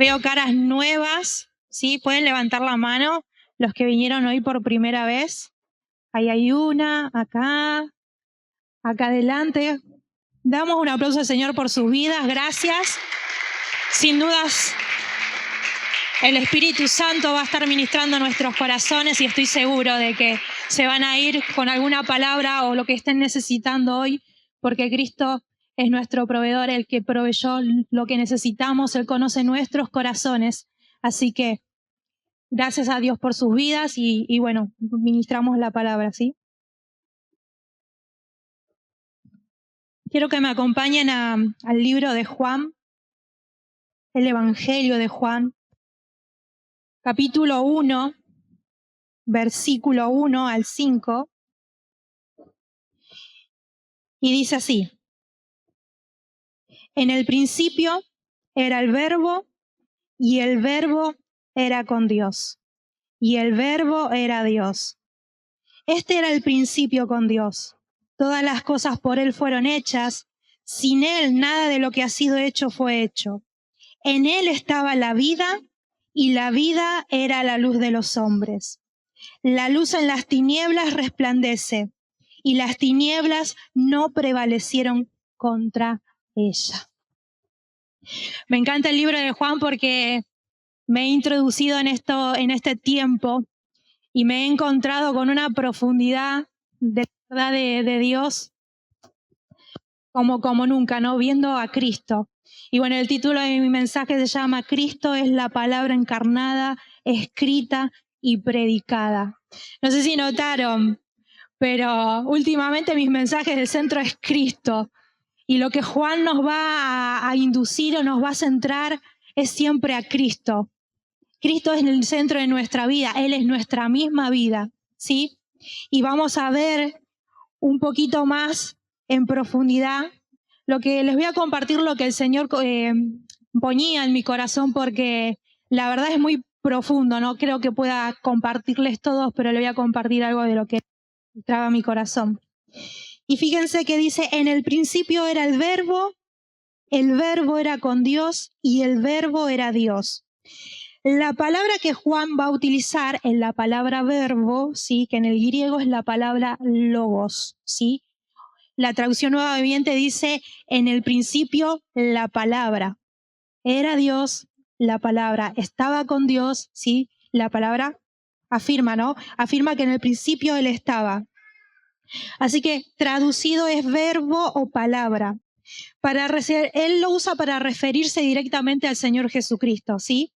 Veo caras nuevas, ¿sí? Pueden levantar la mano los que vinieron hoy por primera vez. Ahí hay una, acá adelante. Damos un aplauso al Señor por sus vidas, gracias. Sin dudas, el Espíritu Santo va a estar ministrando nuestros corazones y estoy seguro de que se van a ir con alguna palabra o lo que estén necesitando hoy, porque Cristo es nuestro proveedor, el que proveyó lo que necesitamos, Él conoce nuestros corazones. Así que gracias a Dios por sus vidas y bueno, ministramos la palabra, ¿sí? Quiero que me acompañen al libro de Juan, el Evangelio de Juan, capítulo 1, versículo 1 al 5, y dice así: En el principio era el Verbo, y el Verbo era con Dios, y el Verbo era Dios. Este era el principio con Dios. Todas las cosas por Él fueron hechas. Sin Él nada de lo que ha sido hecho fue hecho. En Él estaba la vida, y la vida era la luz de los hombres. La luz en las tinieblas resplandece, y las tinieblas no prevalecieron contra ella. Me encanta el libro de Juan porque me he introducido en este tiempo y me he encontrado con una profundidad de verdad de Dios como nunca, ¿no? Viendo a Cristo. Y bueno, el título de mi mensaje se llama Cristo es la palabra encarnada, escrita y predicada. No sé si notaron, pero últimamente mis mensajes del centro es Cristo. Y lo que Juan nos va a inducir o nos va a centrar es siempre a Cristo. Cristo es el centro de nuestra vida, Él es nuestra misma vida, ¿sí? Y vamos a ver un poquito más en profundidad lo que les voy a compartir, lo que el Señor ponía en mi corazón, porque la verdad es muy profundo, no creo que pueda compartirles todos, pero le voy a compartir algo de lo que traba mi corazón. Y fíjense que dice, en el principio era el Verbo era con Dios y el Verbo era Dios. La palabra que Juan va a utilizar es la palabra verbo, ¿sí? Que en el griego es la palabra logos, ¿sí? La traducción Nueva Viviente dice, en el principio la palabra. Era Dios, la palabra. Estaba con Dios, ¿sí? La palabra afirma, ¿no? Afirma que en el principio Él estaba. Así que traducido es verbo o palabra. Él lo usa para referirse directamente al Señor Jesucristo, ¿sí?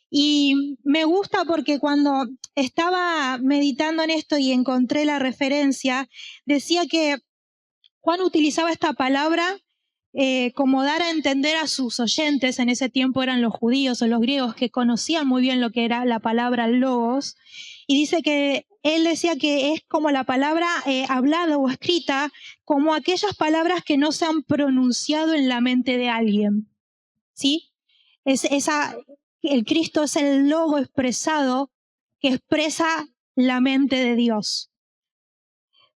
Y me gusta porque cuando estaba meditando en esto y encontré la referencia, decía que Juan utilizaba esta palabra como dar a entender a sus oyentes, en ese tiempo eran los judíos o los griegos que conocían muy bien lo que era la palabra logos, y dice que él decía que es como la palabra hablada o escrita, como aquellas palabras que no se han pronunciado en la mente de alguien, ¿sí? El Cristo es el logo expresado que expresa la mente de Dios.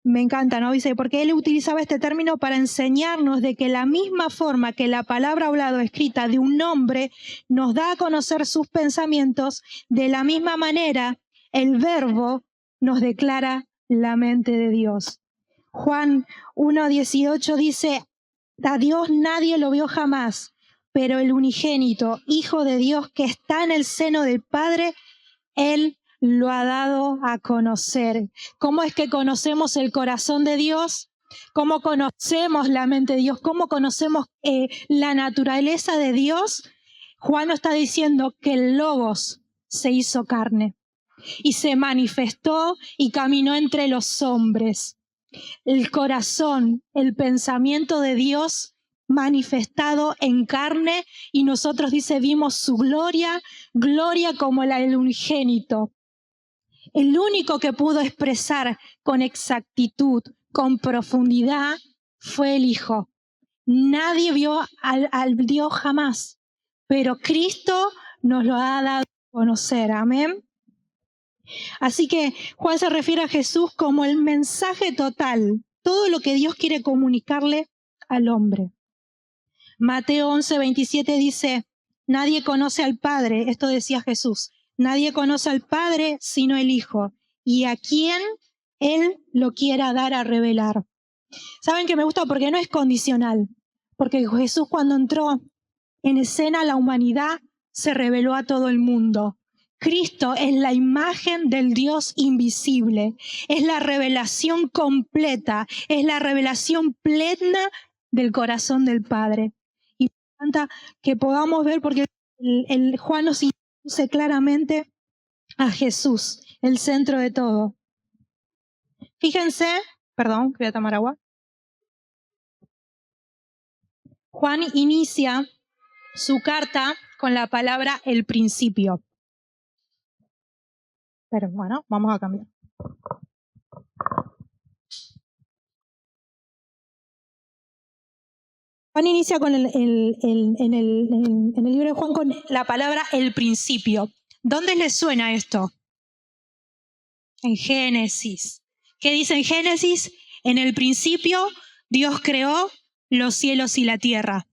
Me encanta, ¿no? Dice, porque él utilizaba este término para enseñarnos de que la misma forma que la palabra hablada o escrita de un hombre nos da a conocer sus pensamientos, de la misma manera el verbo nos declara la mente de Dios. Juan 1:18 dice, a Dios nadie lo vio jamás, pero el unigénito, Hijo de Dios que está en el seno del Padre, Él lo ha dado a conocer. ¿Cómo es que conocemos el corazón de Dios? ¿Cómo conocemos la mente de Dios? ¿Cómo conocemos la naturaleza de Dios? Juan nos está diciendo que el Logos se hizo carne y se manifestó y caminó entre los hombres. El corazón, el pensamiento de Dios manifestado en carne, y nosotros, dice, vimos su gloria, gloria como la del unigénito. El único que pudo expresar con exactitud, con profundidad, fue el Hijo. Nadie vio al Dios jamás, pero Cristo nos lo ha dado a conocer. Amén. Así que Juan se refiere a Jesús como el mensaje total, todo lo que Dios quiere comunicarle al hombre. Mateo 11:27 dice, nadie conoce al Padre, esto decía Jesús, nadie conoce al Padre sino el Hijo, y a quien Él lo quiera dar a revelar. ¿Saben que me gusta? Porque no es condicional, porque Jesús cuando entró en escena la humanidad se reveló a todo el mundo. Cristo es la imagen del Dios invisible, es la revelación completa, es la revelación plena del corazón del Padre. Y me encanta que podamos ver, porque el Juan nos introduce claramente a Jesús, el centro de todo. Fíjense, perdón, voy a tomar agua. Juan inicia su carta con la palabra el principio. Pero bueno, vamos a cambiar. Juan inicia con en el libro de Juan con la palabra el principio. ¿Dónde les suena esto? En Génesis. ¿Qué dice en Génesis? En el principio Dios creó los cielos y la tierra.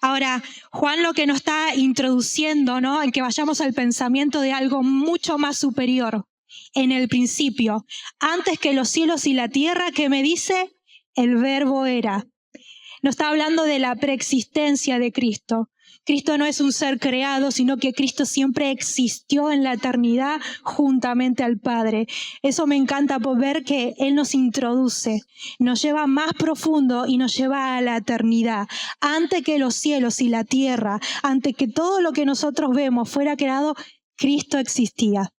Ahora, Juan lo que nos está introduciendo, ¿no? En que vayamos al pensamiento de algo mucho más superior. En el principio, antes que los cielos y la tierra, ¿qué me dice? El verbo era. No está hablando de la preexistencia de Cristo. Cristo no es un ser creado, sino que Cristo siempre existió en la eternidad juntamente al Padre. Eso me encanta por ver que Él nos introduce, nos lleva más profundo y nos lleva a la eternidad. Antes que los cielos y la tierra, antes que todo lo que nosotros vemos fuera creado, Cristo existía.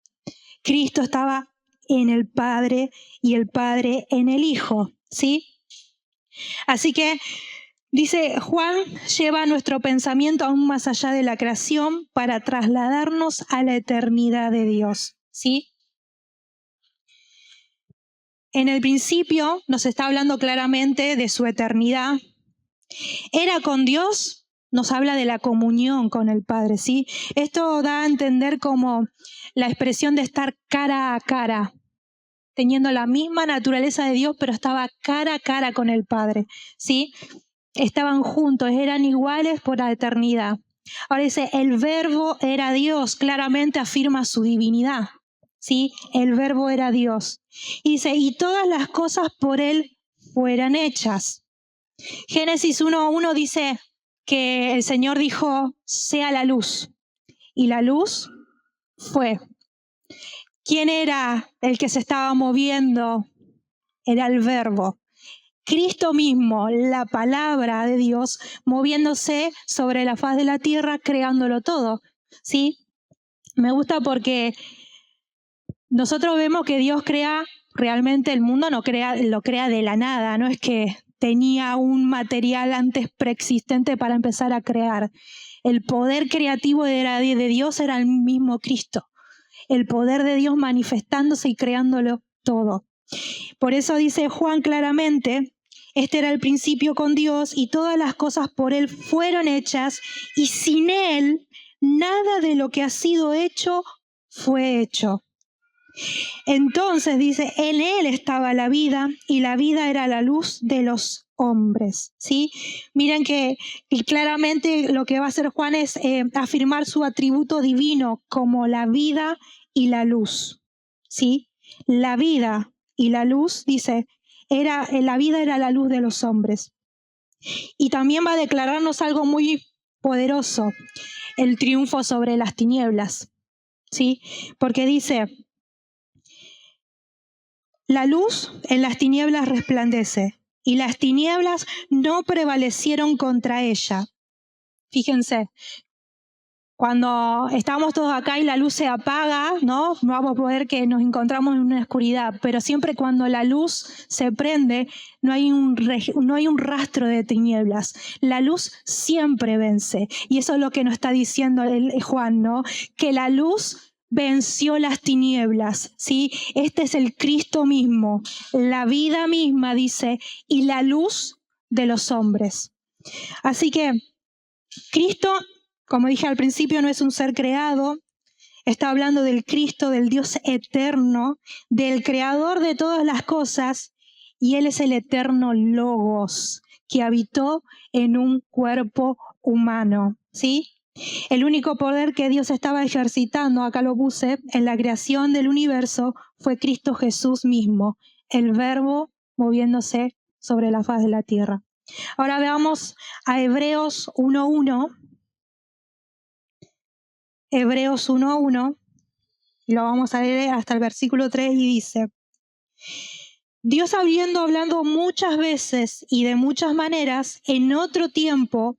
Cristo estaba en el Padre y el Padre en el Hijo, ¿sí? Así que dice, Juan lleva nuestro pensamiento aún más allá de la creación para trasladarnos a la eternidad de Dios, ¿sí? En el principio nos está hablando claramente de su eternidad. Era con Dios, nos habla de la comunión con el Padre, ¿sí? Esto da a entender como la expresión de estar cara a cara, teniendo la misma naturaleza de Dios, pero estaba cara a cara con el Padre, ¿sí? Estaban juntos, eran iguales por la eternidad. Ahora dice, el verbo era Dios, claramente afirma su divinidad, ¿sí? El verbo era Dios. Y dice, y todas las cosas por Él fueran hechas. Génesis 1:1 dice que el Señor dijo, sea la luz. Y la luz fue. ¿Quién era el que se estaba moviendo? Era el verbo. Cristo mismo, la palabra de Dios, moviéndose sobre la faz de la tierra, creándolo todo, ¿sí? Me gusta porque nosotros vemos que Dios crea, realmente el mundo lo crea de la nada, no es que tenía un material antes preexistente para empezar a crear. El poder creativo de Dios era el mismo Cristo, el poder de Dios manifestándose y creándolo todo. Por eso dice Juan claramente, este era el principio con Dios y todas las cosas por Él fueron hechas y sin Él nada de lo que ha sido hecho fue hecho. Entonces dice, en Él estaba la vida y la vida era la luz de los hombres, ¿sí? Miren que claramente lo que va a hacer Juan es afirmar su atributo divino como la vida y la luz, ¿sí? La vida y la luz, dice, la vida era la luz de los hombres. Y también va a declararnos algo muy poderoso, el triunfo sobre las tinieblas, ¿sí? Porque dice, la luz en las tinieblas resplandece y las tinieblas no prevalecieron contra ella. Fíjense, cuando estamos todos acá y la luz se apaga, ¿no? Vamos a poder que nos encontramos en una oscuridad, pero siempre cuando la luz se prende, no hay un rastro de tinieblas. La luz siempre vence. Y eso es lo que nos está diciendo Juan, ¿no? Que la luz venció las tinieblas, ¿sí? Este es el Cristo mismo, la vida misma, dice, y la luz de los hombres. Así que Cristo, como dije al principio, no es un ser creado, está hablando del Cristo, del Dios eterno, del creador de todas las cosas, y Él es el eterno Logos, que habitó en un cuerpo humano, ¿sí? El único poder que Dios estaba ejercitando, acá lo puse, en la creación del universo fue Cristo Jesús mismo, el Verbo moviéndose sobre la faz de la tierra. Ahora veamos a Hebreos 1:1. Hebreos 1:1, y lo vamos a leer hasta el versículo 3, y dice: Dios, habiendo hablado muchas veces y de muchas maneras en otro tiempo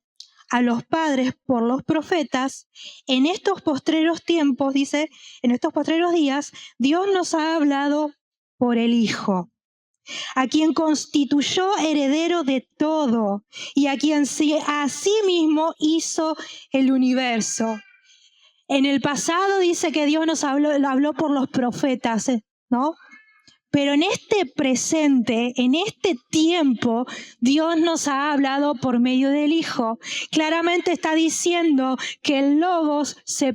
a los padres por los profetas, en estos postreros tiempos, dice, en estos postreros días, Dios nos ha hablado por el Hijo, a quien constituyó heredero de todo y a quien asimismo hizo el universo. En el pasado dice que Dios nos habló por los profetas, ¿no? Pero en este presente, en este tiempo, Dios nos ha hablado por medio del Hijo. Claramente está diciendo que el Logos se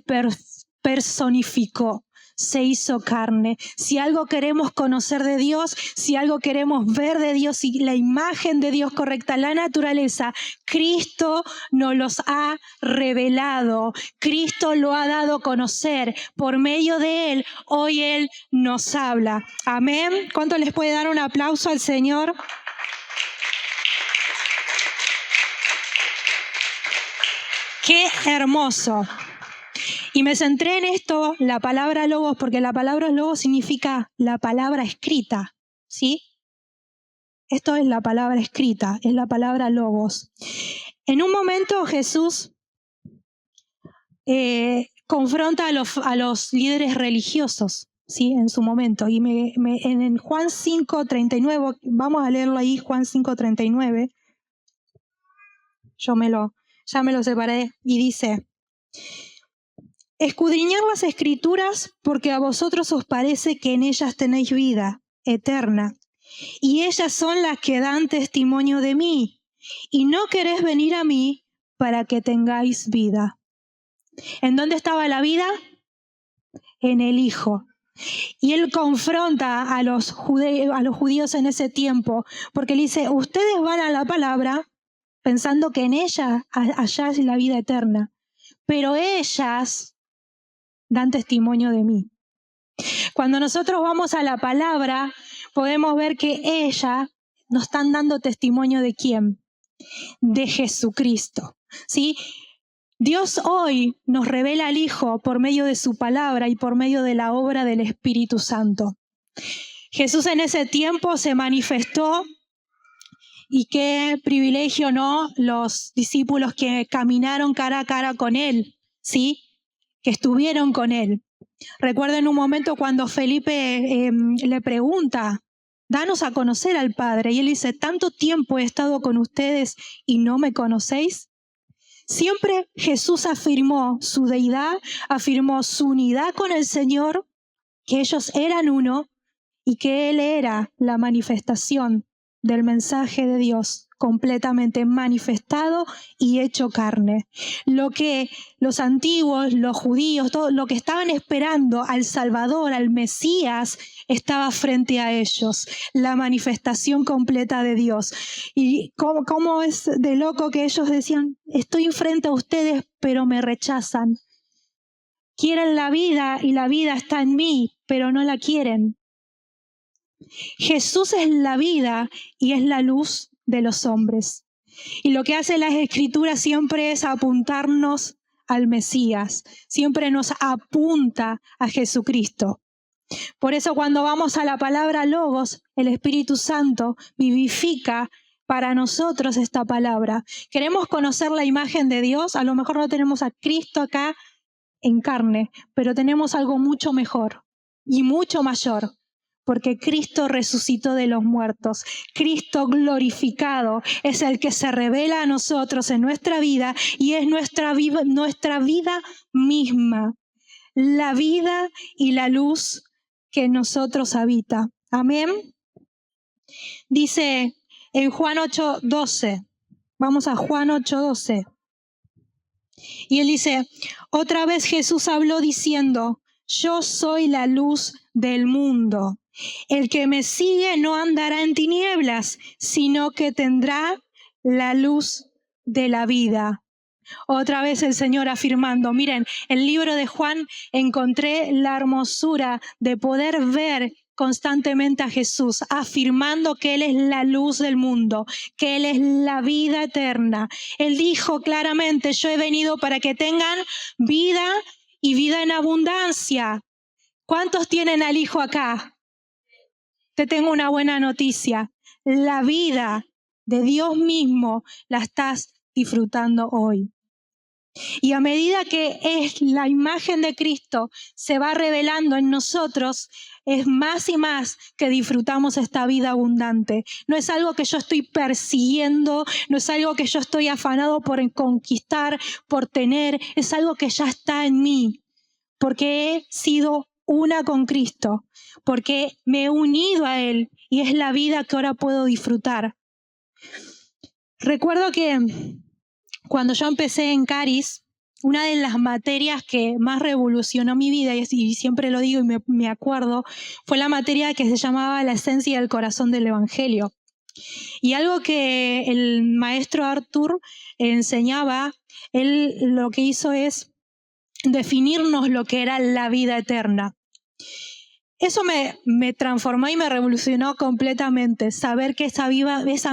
personificó, se hizo carne. Si algo queremos conocer de Dios, si algo queremos ver de Dios y la imagen de Dios correcta, la naturaleza, Cristo nos los ha revelado. Cristo lo ha dado a conocer. Por medio de Él, hoy Él nos habla. Amén. ¿Cuánto les puede dar un aplauso al Señor? ¡Qué hermoso! Y me centré en esto, la palabra logos, porque la palabra logos significa la palabra escrita, ¿sí? Esto es la palabra escrita, es la palabra logos. En un momento Jesús confronta a los líderes religiosos, ¿sí? En su momento. Y en Juan 5:39, vamos a leerlo ahí, Juan 5:39. Ya me lo separé, y dice: escudriñad las Escrituras, porque a vosotros os parece que en ellas tenéis vida eterna, y ellas son las que dan testimonio de mí, y no queréis venir a mí para que tengáis vida. ¿En dónde estaba la vida? En el Hijo. Y Él confronta a los judíos en ese tiempo, porque le dice: ustedes van a la palabra pensando que en ella, allá es la vida eterna, pero ellas dan testimonio de mí. Cuando nosotros vamos a la palabra, podemos ver que ellas nos están dando testimonio de ¿quién? De Jesucristo, ¿sí? Dios hoy nos revela al Hijo por medio de su palabra y por medio de la obra del Espíritu Santo. Jesús en ese tiempo se manifestó, y qué privilegio, ¿no? Los discípulos que caminaron cara a cara con Él, ¿sí? Que estuvieron con Él. Recuerden un momento cuando Felipe le pregunta: danos a conocer al Padre. Y Él dice: ¿tanto tiempo he estado con ustedes y no me conocéis? Siempre Jesús afirmó su deidad, afirmó su unidad con el Señor, que ellos eran uno y que Él era la manifestación del mensaje de Dios completamente manifestado y hecho carne. Lo que los antiguos, los judíos, todo lo que estaban esperando al Salvador, al Mesías, estaba frente a ellos, la manifestación completa de Dios. Y cómo es de loco que ellos decían: estoy frente a ustedes, pero me rechazan. Quieren la vida y la vida está en mí, pero no la quieren. Jesús es la vida y es la luz de los hombres. Y lo que hace las Escrituras siempre es apuntarnos al Mesías, siempre nos apunta a Jesucristo. Por eso cuando vamos a la palabra logos, el Espíritu Santo vivifica para nosotros esta palabra. Queremos conocer la imagen de Dios, a lo mejor no tenemos a Cristo acá en carne, pero tenemos algo mucho mejor y mucho mayor. Porque Cristo resucitó de los muertos. Cristo glorificado es el que se revela a nosotros en nuestra vida y es nuestra vida misma. La vida y la luz que en nosotros habita. Amén. Dice en Juan 8:12. Vamos a Juan 8:12. Y Él dice: otra vez Jesús habló diciendo: yo soy la luz del mundo. El que me sigue no andará en tinieblas, sino que tendrá la luz de la vida. Otra vez el Señor afirmando. Miren, en el libro de Juan encontré la hermosura de poder ver constantemente a Jesús, afirmando que Él es la luz del mundo, que Él es la vida eterna. Él dijo claramente, yo he venido para que tengan vida y vida en abundancia. ¿Cuántos tienen al Hijo acá? Te tengo una buena noticia. La vida de Dios mismo la estás disfrutando hoy. Y a medida que es la imagen de Cristo se va revelando en nosotros, es más y más que disfrutamos esta vida abundante. No es algo que yo estoy persiguiendo, no es algo que yo estoy afanado por conquistar, por tener, es algo que ya está en mí, porque he sido una con Cristo, porque me he unido a Él y es la vida que ahora puedo disfrutar. Recuerdo que cuando yo empecé en Caris, una de las materias que más revolucionó mi vida, y siempre lo digo y me acuerdo, fue la materia que se llamaba La esencia del corazón del Evangelio. Y algo que el maestro Arthur enseñaba, él lo que hizo es definirnos lo que era la vida eterna. Eso me transformó y me revolucionó completamente. Saber que esa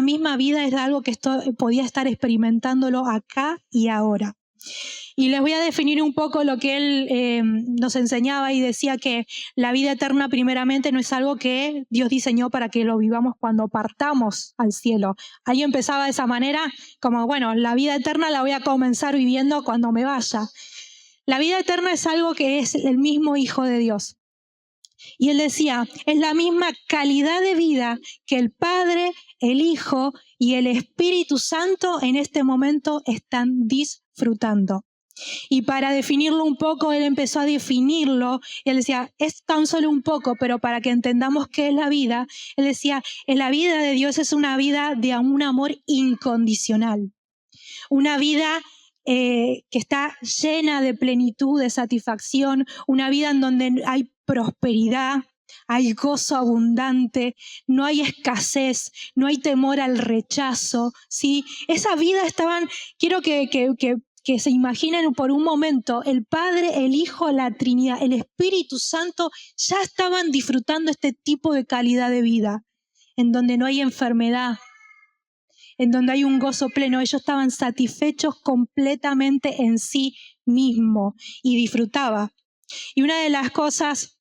misma vida es algo que podía estar experimentándolo acá y ahora. Y les voy a definir un poco lo que él nos enseñaba y decía que la vida eterna primeramente no es algo que Dios diseñó para que lo vivamos cuando partamos al cielo. Ahí empezaba de esa manera, como bueno, la vida eterna la voy a comenzar viviendo cuando me vaya. La vida eterna es algo que es el mismo Hijo de Dios. Y él decía, es la misma calidad de vida que el Padre, el Hijo y el Espíritu Santo en este momento están disfrutando. Y para definirlo un poco, él empezó a definirlo, y él decía, es tan solo un poco, pero para que entendamos qué es la vida, él decía, la vida de Dios es una vida de un amor incondicional, una vida que está llena de plenitud, de satisfacción, una vida en donde hay prosperidad, hay gozo abundante, no hay escasez, no hay temor al rechazo, ¿sí? Esa vida quiero que se imaginen por un momento, el Padre, el Hijo, la Trinidad, el Espíritu Santo ya estaban disfrutando este tipo de calidad de vida, en donde no hay enfermedad, en donde hay un gozo pleno. Ellos estaban satisfechos completamente en sí mismos y disfrutaba. Y una de las cosas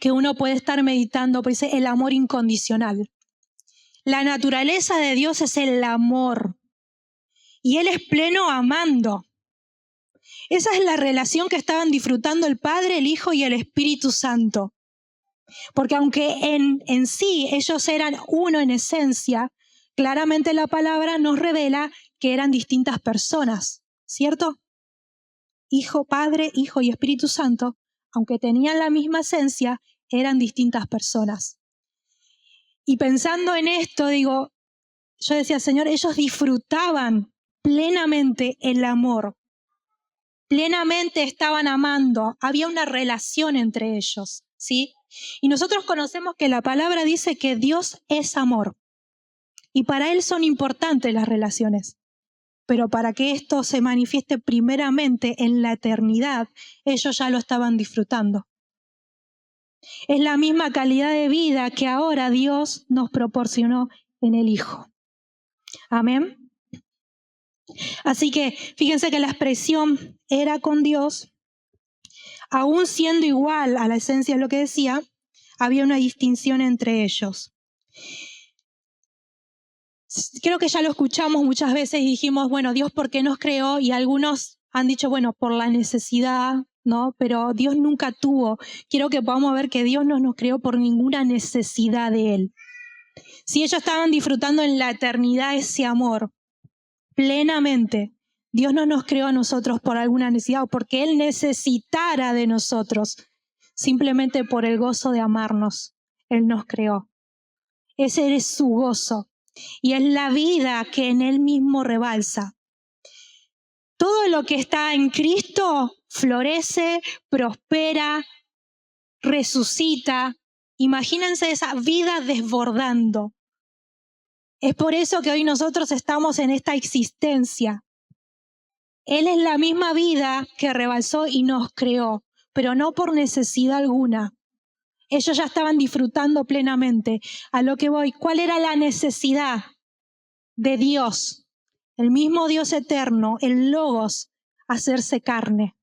que uno puede estar meditando, pues es el amor incondicional. La naturaleza de Dios es el amor. Y Él es pleno amando. Esa es la relación que estaban disfrutando el Padre, el Hijo y el Espíritu Santo. Porque aunque en sí ellos eran uno en esencia, claramente la palabra nos revela que eran distintas personas, ¿cierto? Padre, Hijo y Espíritu Santo, aunque tenían la misma esencia, eran distintas personas. Y pensando en esto, yo decía, Señor, ellos disfrutaban plenamente el amor. Plenamente estaban amando. Había una relación entre ellos, ¿sí? Y nosotros conocemos que la palabra dice que Dios es amor. Y para Él son importantes las relaciones. Pero para que esto se manifieste primeramente en la eternidad, ellos ya lo estaban disfrutando. Es la misma calidad de vida que ahora Dios nos proporcionó en el Hijo. Amén. Así que fíjense que la expresión era con Dios, aún siendo igual a la esencia de lo que decía, había una distinción entre ellos. Creo que ya lo escuchamos muchas veces y dijimos, bueno, Dios, ¿por qué nos creó? Y algunos han dicho, bueno, por la necesidad, ¿no? Pero Dios nunca tuvo. Quiero que podamos ver que Dios no nos creó por ninguna necesidad de Él. Si ellos estaban disfrutando en la eternidad ese amor plenamente, Dios no nos creó a nosotros por alguna necesidad o porque Él necesitara de nosotros, simplemente por el gozo de amarnos. Él nos creó. Ese es su gozo. Y es la vida que en Él mismo rebalsa. Todo lo que está en Cristo florece, prospera, resucita. Imagínense esa vida desbordando. Es por eso que hoy nosotros estamos en esta existencia. Él es la misma vida que rebalsó y nos creó, pero no por necesidad alguna. Ellos ya estaban disfrutando plenamente. A lo que voy, ¿cuál era la necesidad de Dios? El mismo Dios eterno, el Logos, hacerse carne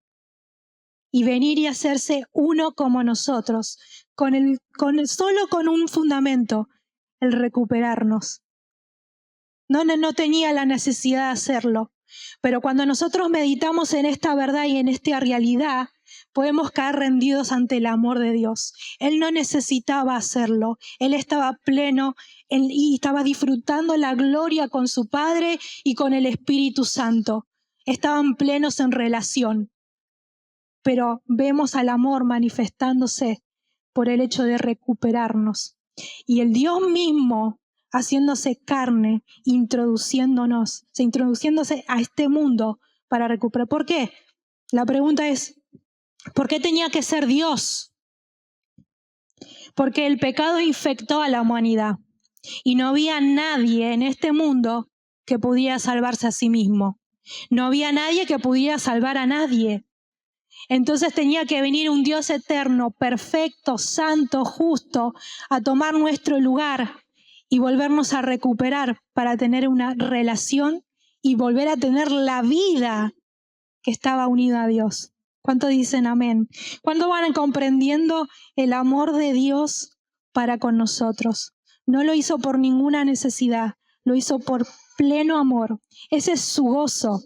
y venir y hacerse uno como nosotros, solo con un fundamento, el recuperarnos. No tenía la necesidad de hacerlo. Pero cuando nosotros meditamos en esta verdad y en esta realidad, podemos caer rendidos ante el amor de Dios. Él no necesitaba hacerlo. Él estaba pleno y estaba disfrutando la gloria con su Padre y con el Espíritu Santo. Estaban plenos en relación. Pero vemos al amor manifestándose por el hecho de recuperarnos. Y el Dios mismo haciéndose carne, introduciéndose a este mundo para recuperar. ¿Por qué? La pregunta es, ¿por qué tenía que ser Dios? Porque el pecado infectó a la humanidad y no había nadie en este mundo que pudiera salvarse a sí mismo. No había nadie que pudiera salvar a nadie. Entonces tenía que venir un Dios eterno, perfecto, santo, justo, a tomar nuestro lugar y volvernos a recuperar para tener una relación y volver a tener la vida que estaba unida a Dios. ¿Cuántos dicen amén? ¿Cuántos van comprendiendo el amor de Dios para con nosotros? No lo hizo por ninguna necesidad, lo hizo por pleno amor. Ese es su gozo.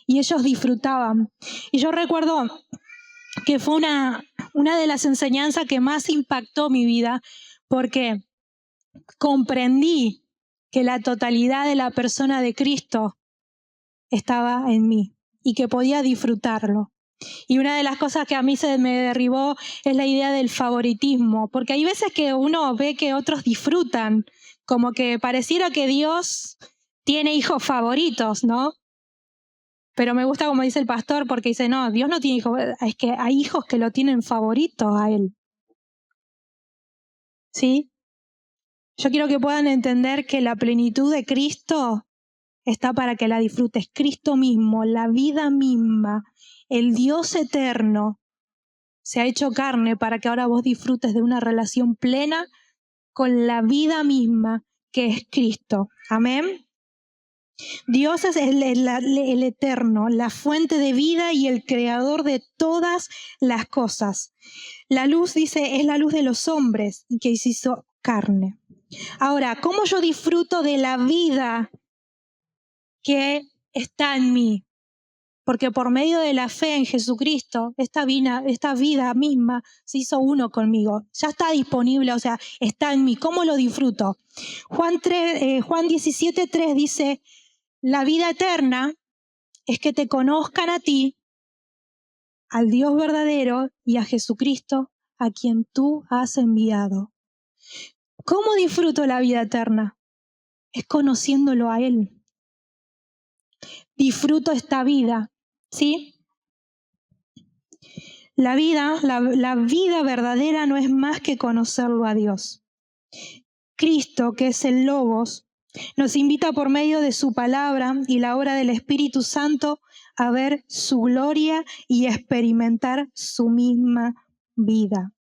Y ellos disfrutaban. Y yo recuerdo que fue una de las enseñanzas que más impactó mi vida, porque comprendí que la totalidad de la persona de Cristo estaba en mí y que podía disfrutarlo. Y una de las cosas que a mí se me derribó es la idea del favoritismo, porque hay veces que uno ve que otros disfrutan, como que pareciera que Dios tiene hijos favoritos, ¿no? Pero me gusta como dice el pastor, porque dice, no, Dios no tiene hijos, es que hay hijos que lo tienen favoritos a Él. ¿Sí? Yo quiero que puedan entender que la plenitud de Cristo está para que la disfrutes. Cristo mismo, la vida misma, el Dios eterno, se ha hecho carne para que ahora vos disfrutes de una relación plena con la vida misma que es Cristo. Amén. Dios es el eterno, la fuente de vida y el creador de todas las cosas. La luz, dice, es la luz de los hombres y que se hizo carne. Ahora, ¿cómo yo disfruto de la vida que está en mí? Porque por medio de la fe en Jesucristo, esta vida misma se hizo uno conmigo. Ya está disponible, o sea, está en mí. ¿Cómo lo disfruto? Juan 17:3 dice, la vida eterna es que te conozcan a ti, al Dios verdadero y a Jesucristo, a quien tú has enviado. ¿Cómo disfruto la vida eterna? Es conociéndolo a Él. Disfruto esta vida, ¿sí? La vida verdadera no es más que conocerlo a Dios. Cristo, que es el Logos, nos invita por medio de su palabra y la obra del Espíritu Santo a ver su gloria y experimentar su misma vida.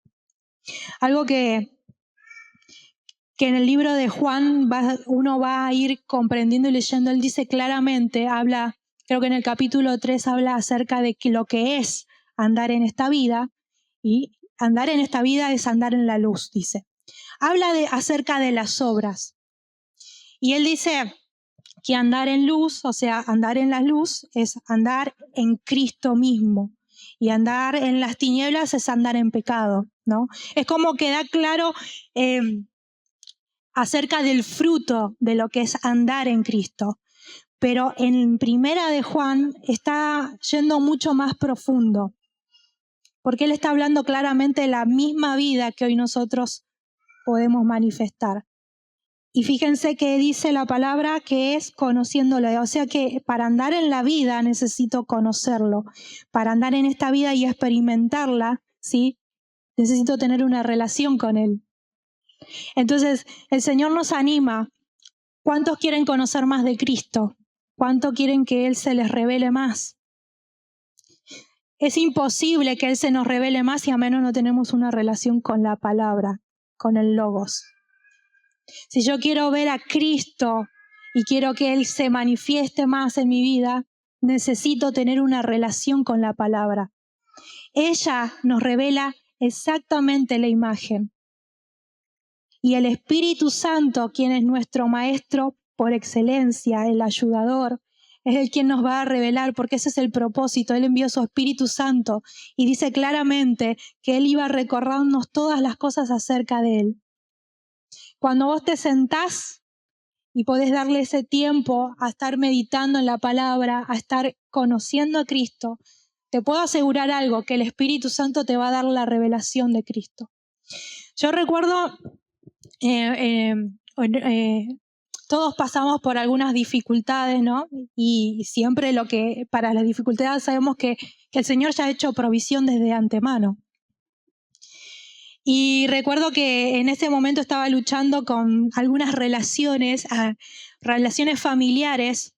Algo que en el libro de Juan uno va a ir comprendiendo y leyendo. Él dice claramente, creo que en el capítulo 3 habla acerca de lo que es andar en esta vida, y andar en esta vida es andar en la luz, dice. Habla acerca de las obras. Y él dice que andar en luz, o sea, andar en la luz es andar en Cristo mismo. Y andar en las tinieblas es andar en pecado, ¿no? Es como que da claro acerca del fruto de lo que es andar en Cristo. Pero en Primera de Juan está yendo mucho más profundo, porque él está hablando claramente de la misma vida que hoy nosotros podemos manifestar. Y fíjense que dice la palabra que es conociéndolo. O sea que para andar en la vida necesito conocerlo. Para andar en esta vida y experimentarla, ¿sí? Necesito tener una relación con Él. Entonces, el Señor nos anima. ¿Cuántos quieren conocer más de Cristo? ¿Cuánto quieren que Él se les revele más? Es imposible que Él se nos revele más si a menos no tenemos una relación con la palabra, con el Logos. Si yo quiero ver a Cristo y quiero que Él se manifieste más en mi vida, necesito tener una relación con la palabra. Ella nos revela exactamente la imagen. Y el Espíritu Santo, quien es nuestro Maestro por excelencia, el ayudador, es el quien nos va a revelar, porque ese es el propósito. Él envió su Espíritu Santo y dice claramente que Él iba a recordarnos todas las cosas acerca de Él. Cuando vos te sentás y podés darle ese tiempo a estar meditando en la palabra, a estar conociendo a Cristo, te puedo asegurar algo, que el Espíritu Santo te va a dar la revelación de Cristo. Yo recuerdo, todos pasamos por algunas dificultades, ¿no? Y siempre para las dificultades sabemos que el Señor ya ha hecho provisión desde antemano. Y recuerdo que en ese momento estaba luchando con algunas relaciones familiares,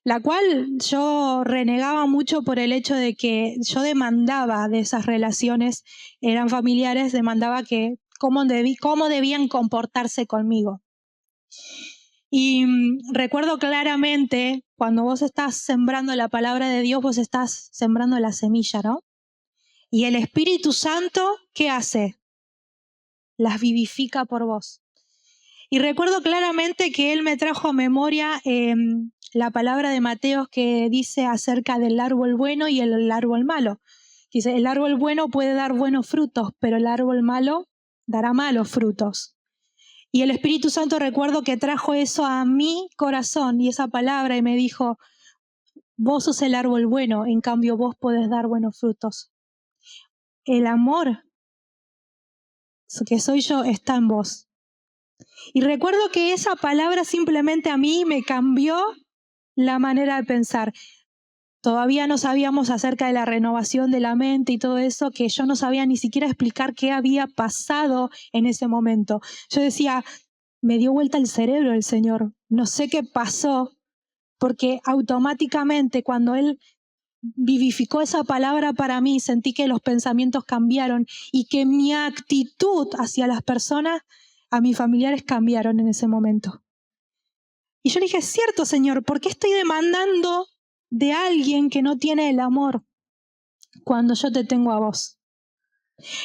la cual yo renegaba mucho por el hecho de que yo demandaba de esas relaciones, eran familiares, demandaba que cómo debían comportarse conmigo. Y recuerdo claramente, cuando vos estás sembrando la palabra de Dios, vos estás sembrando la semilla, ¿no? Y el Espíritu Santo, ¿qué hace? Las vivifica por vos. Y recuerdo claramente que Él me trajo a memoria la palabra de Mateo que dice acerca del árbol bueno y el árbol malo. Dice, el árbol bueno puede dar buenos frutos, pero el árbol malo dará malos frutos. Y el Espíritu Santo recuerdo que trajo eso a mi corazón y esa palabra y me dijo, vos sos el árbol bueno, en cambio vos podés dar buenos frutos. El amor que soy yo está en vos. Y recuerdo que esa palabra simplemente a mí me cambió la manera de pensar. Todavía no sabíamos acerca de la renovación de la mente y todo eso, que yo no sabía ni siquiera explicar qué había pasado en ese momento. Yo decía, me dio vuelta el cerebro el Señor, no sé qué pasó, porque automáticamente cuando Él vivificó esa palabra para mí, sentí que los pensamientos cambiaron y que mi actitud hacia las personas, a mis familiares, cambiaron en ese momento. Y yo le dije, es cierto, Señor, ¿por qué estoy demandando de alguien que no tiene el amor cuando yo te tengo a vos?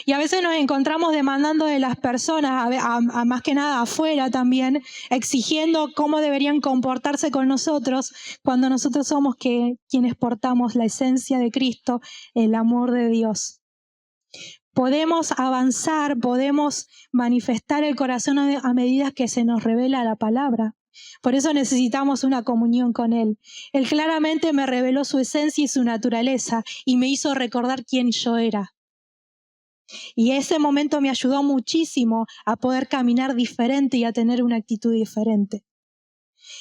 Y a veces nos encontramos demandando de las personas, a más que nada afuera también, exigiendo cómo deberían comportarse con nosotros cuando nosotros somos quienes portamos la esencia de Cristo, el amor de Dios. Podemos avanzar, podemos manifestar el corazón a medida que se nos revela la palabra. Por eso necesitamos una comunión con Él. Él claramente me reveló su esencia y su naturaleza y me hizo recordar quién yo era. Y ese momento me ayudó muchísimo a poder caminar diferente y a tener una actitud diferente.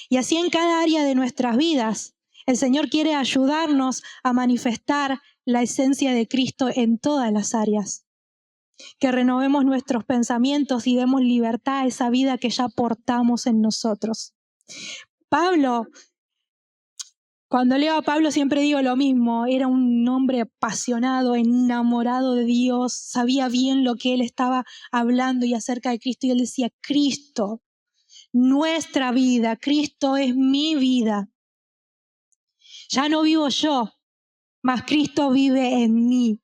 Y así en cada área de nuestras vidas, el Señor quiere ayudarnos a manifestar la esencia de Cristo en todas las áreas. Que renovemos nuestros pensamientos y demos libertad a esa vida que ya portamos en nosotros. Pablo, cuando leo a Pablo siempre digo lo mismo, era un hombre apasionado, enamorado de Dios, sabía bien lo que él estaba hablando y acerca de Cristo, y él decía, Cristo, nuestra vida, Cristo es mi vida. Ya no vivo yo, mas Cristo vive en mí.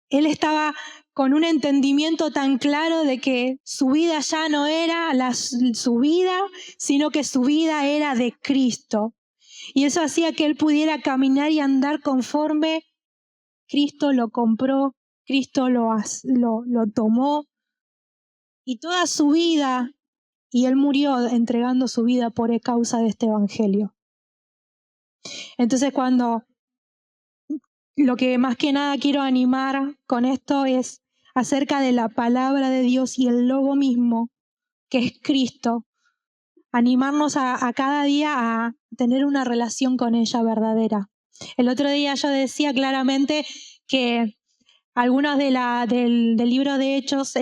Él estaba con un entendimiento tan claro de que su vida ya no era su vida, sino que su vida era de Cristo. Y eso hacía que él pudiera caminar y andar conforme Cristo lo compró, Cristo lo tomó. Y toda su vida, y él murió entregando su vida por causa de este evangelio. Entonces lo que más que nada quiero animar con esto es acerca de la palabra de Dios y el logo mismo, que es Cristo. Animarnos a cada día a tener una relación con ella verdadera. El otro día yo decía claramente que Algunos del libro de Hechos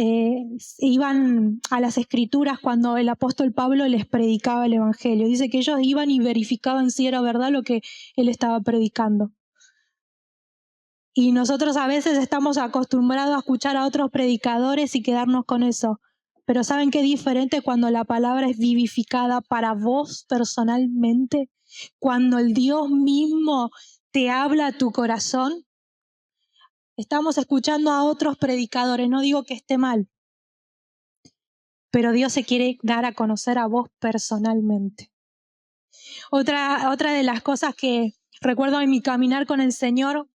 iban a las escrituras cuando el apóstol Pablo les predicaba el evangelio. Dice que ellos iban y verificaban si era verdad lo que él estaba predicando. Y nosotros a veces estamos acostumbrados a escuchar a otros predicadores y quedarnos con eso. Pero ¿saben qué diferente cuando la palabra es vivificada para vos personalmente? Cuando el Dios mismo te habla a tu corazón. Estamos escuchando a otros predicadores, no digo que esté mal, pero Dios se quiere dar a conocer a vos personalmente. Otra de las cosas que recuerdo en mi caminar con el Señor,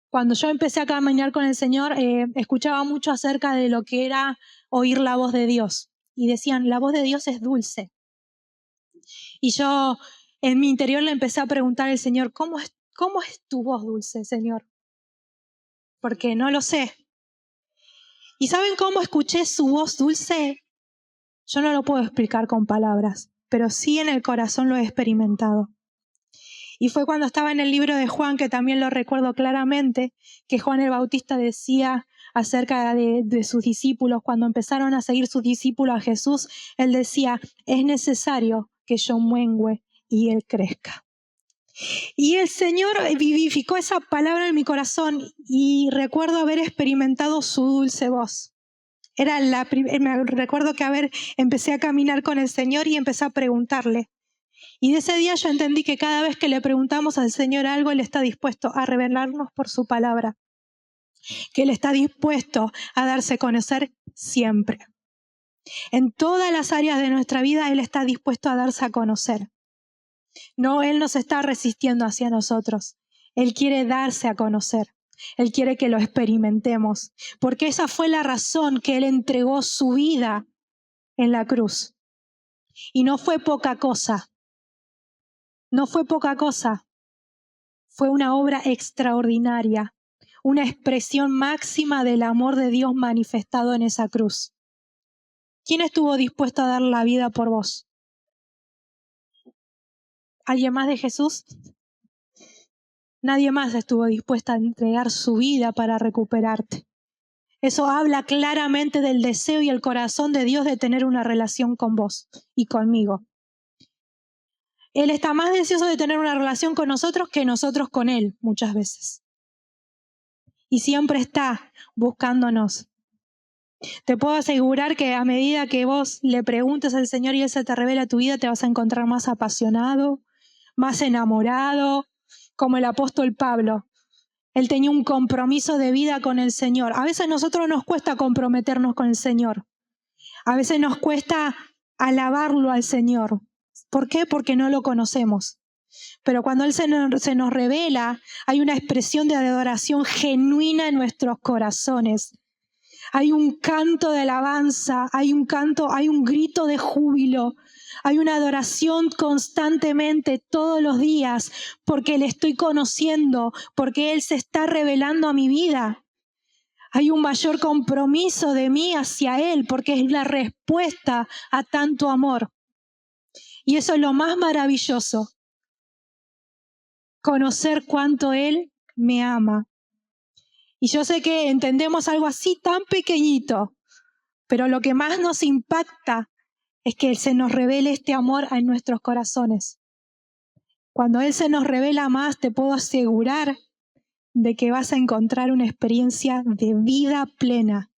cuando yo empecé a caminar con el Señor, escuchaba mucho acerca de lo que era oír la voz de Dios. Y decían, la voz de Dios es dulce. Y yo en mi interior le empecé a preguntar al Señor, ¿cómo es tu voz dulce, Señor? Porque no lo sé. ¿Y saben cómo escuché su voz dulce? Yo no lo puedo explicar con palabras, pero sí en el corazón lo he experimentado. Y fue cuando estaba en el libro de Juan, que también lo recuerdo claramente, que Juan el Bautista decía acerca de sus discípulos, cuando empezaron a seguir sus discípulos a Jesús, él decía, es necesario que yo mengüe y él crezca. Y el Señor vivificó esa palabra en mi corazón y recuerdo haber experimentado su dulce voz. Me recuerdo que empecé a caminar con el Señor y empecé a preguntarle. Y de ese día yo entendí que cada vez que le preguntamos al Señor algo, Él está dispuesto a revelarnos por su palabra. Que Él está dispuesto a darse a conocer siempre. En todas las áreas de nuestra vida, Él está dispuesto a darse a conocer. No, Él no se está resistiendo hacia nosotros. Él quiere darse a conocer. Él quiere que lo experimentemos. Porque esa fue la razón que Él entregó su vida en la cruz. Y no fue poca cosa. No fue poca cosa. Fue una obra extraordinaria. Una expresión máxima del amor de Dios manifestado en esa cruz. ¿Quién estuvo dispuesto a dar la vida por vos? ¿Alguien más de Jesús? Nadie más estuvo dispuesto a entregar su vida para recuperarte. Eso habla claramente del deseo y el corazón de Dios de tener una relación con vos y conmigo. Él está más deseoso de tener una relación con nosotros que nosotros con Él, muchas veces. Y siempre está buscándonos. Te puedo asegurar que a medida que vos le preguntes al Señor y Él se te revela tu vida, te vas a encontrar más apasionado, más enamorado, como el apóstol Pablo. Él tenía un compromiso de vida con el Señor. A veces a nosotros nos cuesta comprometernos con el Señor. A veces nos cuesta alabarlo al Señor. ¿Por qué? Porque no lo conocemos. Pero cuando Él se nos revela, hay una expresión de adoración genuina en nuestros corazones. Hay un canto de alabanza, hay un grito de júbilo. Hay una adoración constantemente, todos los días, porque le estoy conociendo, porque Él se está revelando a mi vida. Hay un mayor compromiso de mí hacia Él, porque es la respuesta a tanto amor. Y eso es lo más maravilloso. Conocer cuánto Él me ama. Y yo sé que entendemos algo así tan pequeñito, pero lo que más nos impacta es que Él se nos revele este amor en nuestros corazones. Cuando Él se nos revela más, te puedo asegurar de que vas a encontrar una experiencia de vida plena.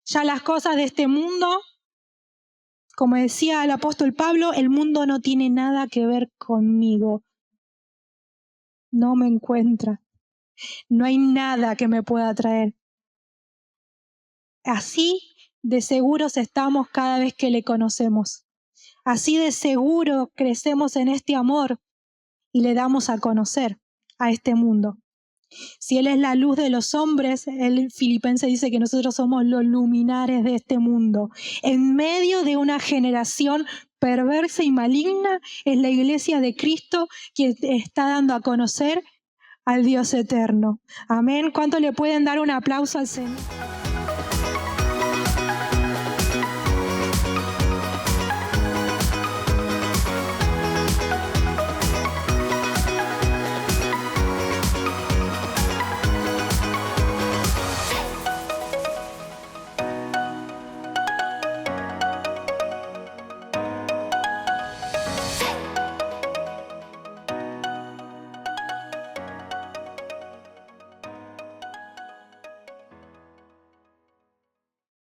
Ya las cosas de este mundo, como decía el apóstol Pablo, el mundo no tiene nada que ver conmigo. No me encuentra. No hay nada que me pueda atraer. Así de seguros estamos cada vez que le conocemos. Así de seguro crecemos en este amor y le damos a conocer a este mundo. Si Él es la luz de los hombres, el Filipenses dice que nosotros somos los luminares de este mundo. En medio de una generación perversa y maligna, es la iglesia de Cristo que está dando a conocer al Dios eterno. Amén. ¿Cuánto le pueden dar un aplauso al Señor?